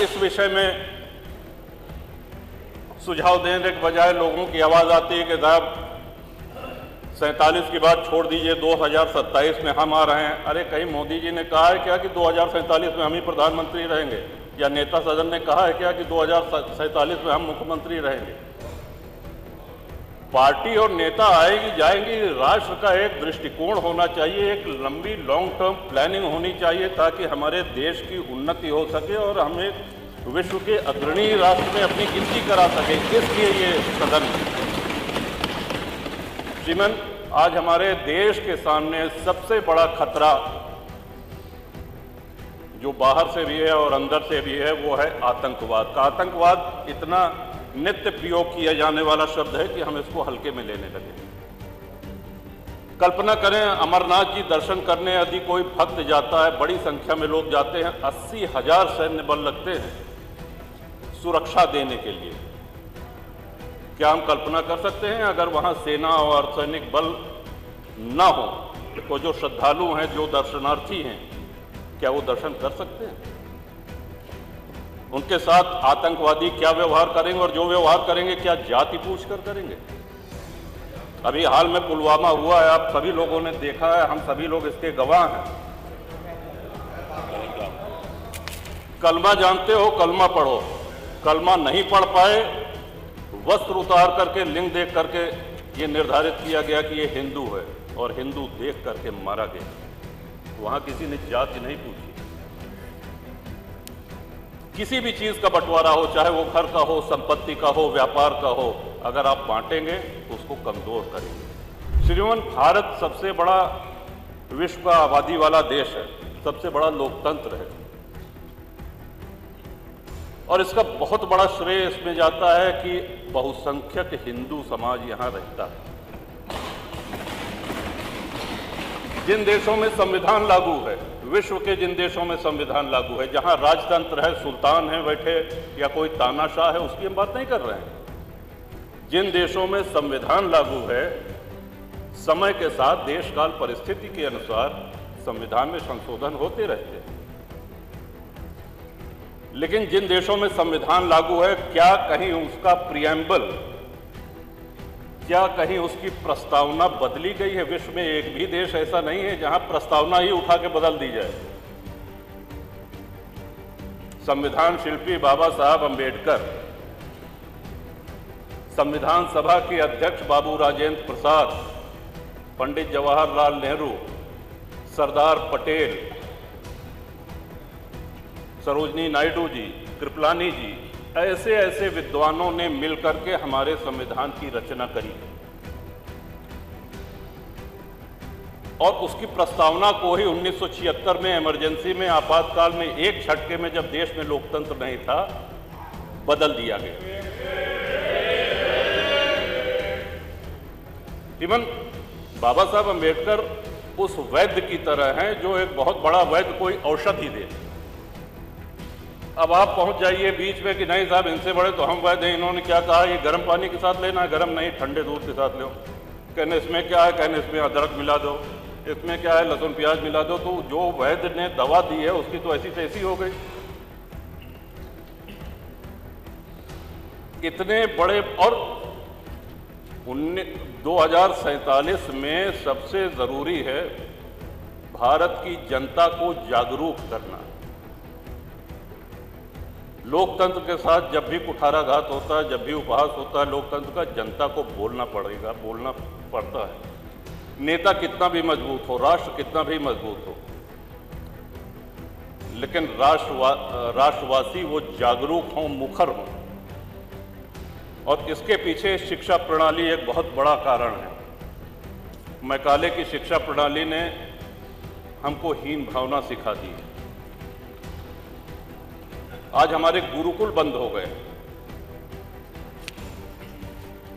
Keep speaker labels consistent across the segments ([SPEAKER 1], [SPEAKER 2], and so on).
[SPEAKER 1] इस विषय में सुझाव देने के बजाय लोगों की आवाज़ आती है कि साहब 47 की बात छोड़ दीजिए, 2027 में हम आ रहे हैं। अरे कहीं मोदी जी ने कहा है क्या कि 2047 में हम ही प्रधानमंत्री रहेंगे, या नेता सदन ने कहा है क्या कि 2047 में हम मुख्यमंत्री रहेंगे? पार्टी और नेता आएगी जाएंगी, राष्ट्र का एक दृष्टिकोण होना चाहिए, एक लंबी लॉन्ग टर्म प्लानिंग होनी चाहिए ताकि हमारे देश की उन्नति हो सके और हम एक विश्व के अग्रणी राष्ट्र में अपनी गिनती करा सके। इसलिए ये सदन श्रीमान, आज हमारे देश के सामने सबसे बड़ा खतरा जो बाहर से भी है और अंदर से भी है वो है आतंकवाद का। आतंकवाद इतना नित्य प्रयोग किया जाने वाला शब्द है कि हम इसको हल्के में लेने लगे। कल्पना करें, अमरनाथ जी दर्शन करने यदि कोई भक्त जाता है, बड़ी संख्या में लोग जाते हैं, 80,000 सैन्य बल लगते हैं सुरक्षा देने के लिए। क्या हम कल्पना कर सकते हैं अगर वहां सेना और सैनिक बल ना हो तो जो श्रद्धालु हैं, जो दर्शनार्थी हैं, क्या वो दर्शन कर सकते हैं? उनके साथ आतंकवादी क्या व्यवहार करेंगे, और जो व्यवहार करेंगे क्या जाति पूछ कर करेंगे? अभी हाल में पुलवामा हुआ है, आप सभी लोगों ने देखा है, हम सभी लोग इसके गवाह हैं। कलमा जानते हो, कलमा पढ़ो। कलमा नहीं पढ़ पाए, वस्त्र उतार करके, लिंग देख करके ये निर्धारित किया गया कि ये हिंदू है, और हिंदू देख करके मारा गया। वहां किसी ने जाति नहीं पूछी। किसी भी चीज का बंटवारा हो, चाहे वो घर का हो, संपत्ति का हो, व्यापार का हो, अगर आप बांटेंगे तो उसको कमजोर करेंगे। श्रीमान, भारत सबसे बड़ा विश्व का आबादी वाला देश है, सबसे बड़ा लोकतंत्र है, और इसका बहुत बड़ा श्रेय इसमें जाता है कि बहुसंख्यक हिंदू समाज यहां रहता है। जिन देशों में संविधान लागू है, विश्व के जिन देशों में संविधान लागू है, जहां राजतंत्र है, सुल्तान है बैठे या कोई तानाशाह है, उसकी हम बात नहीं कर रहे हैं। जिन देशों में संविधान लागू है, समय के साथ देश काल परिस्थिति के अनुसार संविधान में संशोधन होते रहते हैं। लेकिन जिन देशों में संविधान लागू है, क्या कहीं उसका प्रिएम्बल, क्या कहीं उसकी प्रस्तावना बदली गई है? विश्व में एक भी देश ऐसा नहीं है जहां प्रस्तावना ही उठा के बदल दी जाए। संविधान शिल्पी बाबा साहब अंबेडकर, संविधान सभा के अध्यक्ष बाबू राजेंद्र प्रसाद, पंडित जवाहरलाल नेहरू, सरदार पटेल, सरोजनी नायडू जी, कृपलानी जी, ऐसे ऐसे विद्वानों ने मिलकर के हमारे संविधान की रचना करी, और उसकी प्रस्तावना को ही 1976 में इमरजेंसी में, आपातकाल में, एक झटके में, जब देश में लोकतंत्र नहीं था, बदल दिया गया। इवन बाबा साहब अंबेडकर उस वैद्य की तरह हैं जो एक बहुत बड़ा वैद्य कोई औषधि दे। अब आप पहुंच जाइए बीच में कि नहीं साहब इनसे बड़े तो हम वैद्य हैं, इन्होंने क्या कहा, ये गर्म पानी के साथ लेना है, गर्म नहीं ठंडे दूध के साथ लो। कहने इसमें क्या है, कहने इसमें अदरक मिला दो, इसमें क्या है, लहसुन प्याज मिला दो। तो जो वैद्य ने दवा दी है उसकी तो ऐसी तैसी हो गई। इतने बड़े, और 2047 में सबसे जरूरी है भारत की जनता को जागरूक करना। लोकतंत्र के साथ जब भी कुठाराघात होता है, जब भी उपहास होता है लोकतंत्र का, जनता को बोलना पड़ेगा, बोलना पड़ता है। नेता कितना भी मजबूत हो, राष्ट्र कितना भी मजबूत हो, लेकिन राष्ट्रवासी वो जागरूक हों, मुखर हों। और इसके पीछे शिक्षा प्रणाली एक बहुत बड़ा कारण है। मैकाले की शिक्षा प्रणाली ने हमको हीन भावना सिखा दी है। आज हमारे गुरुकुल बंद हो गए।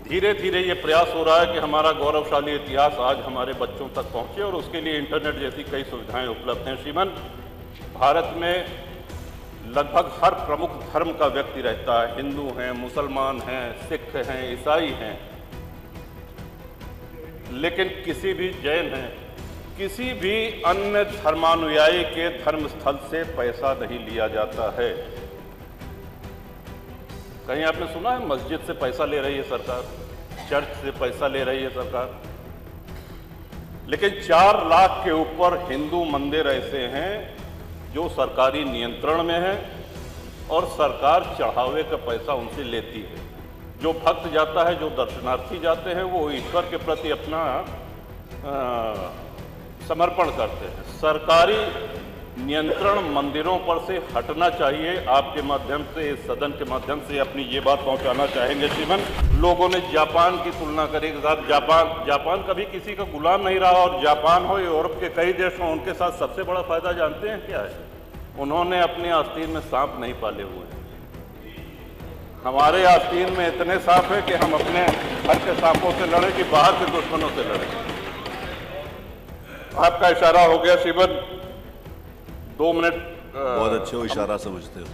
[SPEAKER 1] धीरे धीरे ये प्रयास हो रहा है कि हमारा गौरवशाली इतिहास आज हमारे बच्चों तक पहुंचे, और उसके लिए इंटरनेट जैसी कई सुविधाएं उपलब्ध हैं। श्रीमान, भारत में लगभग हर प्रमुख धर्म का व्यक्ति रहता है। हिंदू हैं, मुसलमान हैं, सिख हैं, ईसाई हैं, लेकिन किसी भी जैन हैं, किसी भी अन्य धर्मानुयायी के धर्म स्थल से पैसा नहीं लिया जाता है। कहीं आपने सुना है मस्जिद से पैसा ले रही है सरकार, चर्च से पैसा ले रही है सरकार? लेकिन 4 लाख के ऊपर हिंदू मंदिर ऐसे हैं जो सरकारी नियंत्रण में है और सरकार चढ़ावे का पैसा उनसे लेती है। जो भक्त जाता है, जो दर्शनार्थी जाते हैं, वो ईश्वर के प्रति अपना समर्पण करते हैं। सरकारी नियंत्रण मंदिरों पर से हटना चाहिए। आपके माध्यम से, इस सदन के माध्यम से अपनी ये बात पहुंचाना चाहेंगे श्रीमान। लोगों ने जापान की तुलना करी कि साहब जापान कभी किसी का गुलाम नहीं रहा, और जापान हो, यूरोप के कई देश हों, उनके साथ सबसे बड़ा फायदा जानते हैं क्या है? उन्होंने अपने आस्तीन में सांप नहीं पाले हुए हैं। हमारे आस्तीन में इतने सांप हैं कि हम अपने घर के सांपों से लड़े कि बाहर के दुश्मनों से लड़े। आपका इशारा हो गया श्रीमान, 2 मिनट।
[SPEAKER 2] बहुत अच्छे हो, इशारा समझते हो।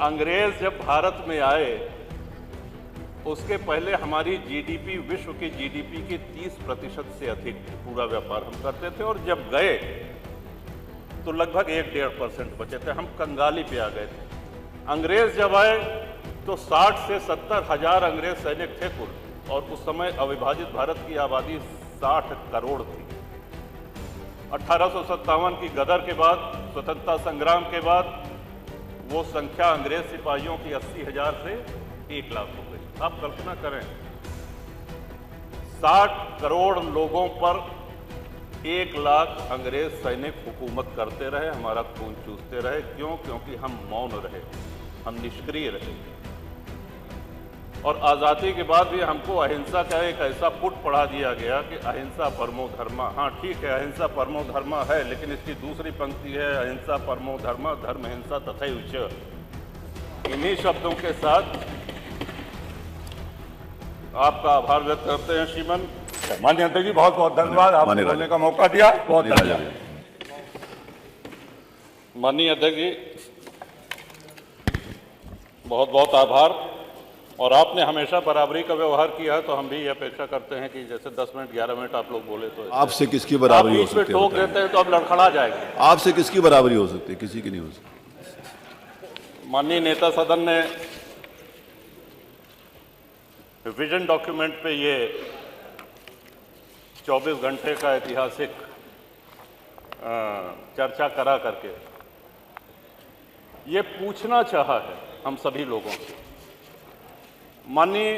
[SPEAKER 1] अंग्रेज जब भारत में आए, उसके पहले हमारी जीडीपी विश्व की जीडीपी के 30% से अधिक पूरा व्यापार हम करते थे, और जब गए तो लगभग 1-1.5% बचे थे। हम कंगाली पे आ गए थे। अंग्रेज जब आए तो 60 से 70 हजार अंग्रेज सैनिक थे कुल, और उस समय अविभाजित भारत की आबादी 60 करोड़ थी। 1857 की गदर के बाद, स्वतंत्रता संग्राम के बाद, वो संख्या अंग्रेज सिपाहियों की 80,000 से 1 लाख हो गई। आप कल्पना करें, 60 करोड़ लोगों पर 1 लाख अंग्रेज सैनिक हुकूमत करते रहे, हमारा खून चूसते रहे। क्यों? क्योंकि हम मौन रहे, हम निष्क्रिय रहे। और आज़ादी के बाद भी हमको अहिंसा का एक ऐसा पुट पढ़ा दिया गया कि अहिंसा परमो धर्मा। हाँ ठीक है, अहिंसा परमो धर्मा है, लेकिन इसकी दूसरी पंक्ति है अहिंसा परमो धर्मा धर्म हिंसा तथैव च। इन्हीं शब्दों के साथ आपका आभार व्यक्त करते हैं श्रीमान।
[SPEAKER 3] माननीय अध्यक्ष जी, बहुत बहुत धन्यवाद, आपने बोलने का मौका दिया, बहुत धन्यवाद।
[SPEAKER 1] माननीय अध्यक्ष जी, बहुत बहुत आभार। और आपने हमेशा बराबरी का व्यवहार किया है, तो हम भी ये अपेक्षा करते हैं कि जैसे 10 मिनट 11 मिनट आप लोग बोले तो
[SPEAKER 2] आपसे किसकी बराबरी हो सकती है?
[SPEAKER 1] आप बीच में टोक देते हैं तो अब लड़खड़ा जाएंगे।
[SPEAKER 2] आपसे किसकी बराबरी हो सकती है? किसी की नहीं हो सकती।
[SPEAKER 1] माननीय नेता सदन ने विजन डॉक्यूमेंट पे ये 24 घंटे का ऐतिहासिक चर्चा करा करके ये पूछना चाहा है हम सभी लोगों से। माननीय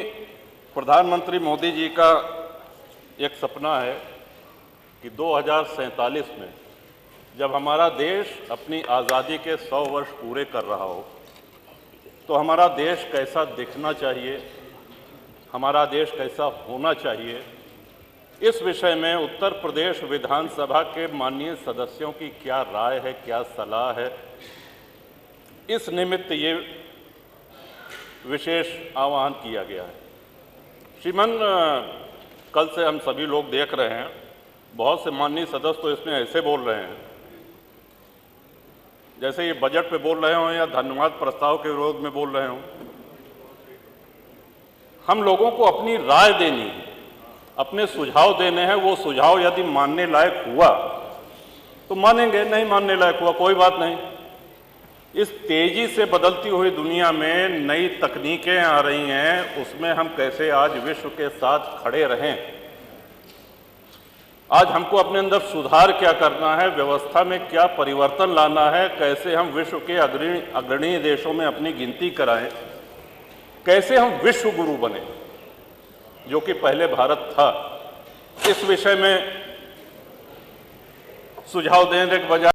[SPEAKER 1] प्रधानमंत्री मोदी जी का एक सपना है कि 2047 में जब हमारा देश अपनी आज़ादी के 100 वर्ष पूरे कर रहा हो, तो हमारा देश कैसा दिखना चाहिए, हमारा देश कैसा होना चाहिए, इस विषय में उत्तर प्रदेश विधानसभा के माननीय सदस्यों की क्या राय है, क्या सलाह है। इस निमित्त ये विशेष आह्वान किया गया है। श्रीमान, कल से हम सभी लोग देख रहे हैं, बहुत से माननीय सदस्य तो इसमें ऐसे बोल रहे हैं जैसे ये बजट पे बोल रहे हों या धन्यवाद प्रस्ताव के विरोध में बोल रहे हों। हम लोगों को अपनी राय देनी है, अपने सुझाव देने हैं। वो सुझाव यदि मानने लायक हुआ तो मानेंगे, नहीं मानने लायक हुआ कोई बात नहीं। इस तेजी से बदलती हुई दुनिया में नई तकनीकें आ रही हैं, उसमें हम कैसे आज विश्व के साथ खड़े रहें। आज हमको अपने अंदर सुधार क्या करना है, व्यवस्था में क्या परिवर्तन लाना है, कैसे हम विश्व के अग्रणी देशों में अपनी गिनती कराएं, कैसे हम विश्व गुरु बने जो कि पहले भारत था। इस विषय में सुझाव देने के बजाय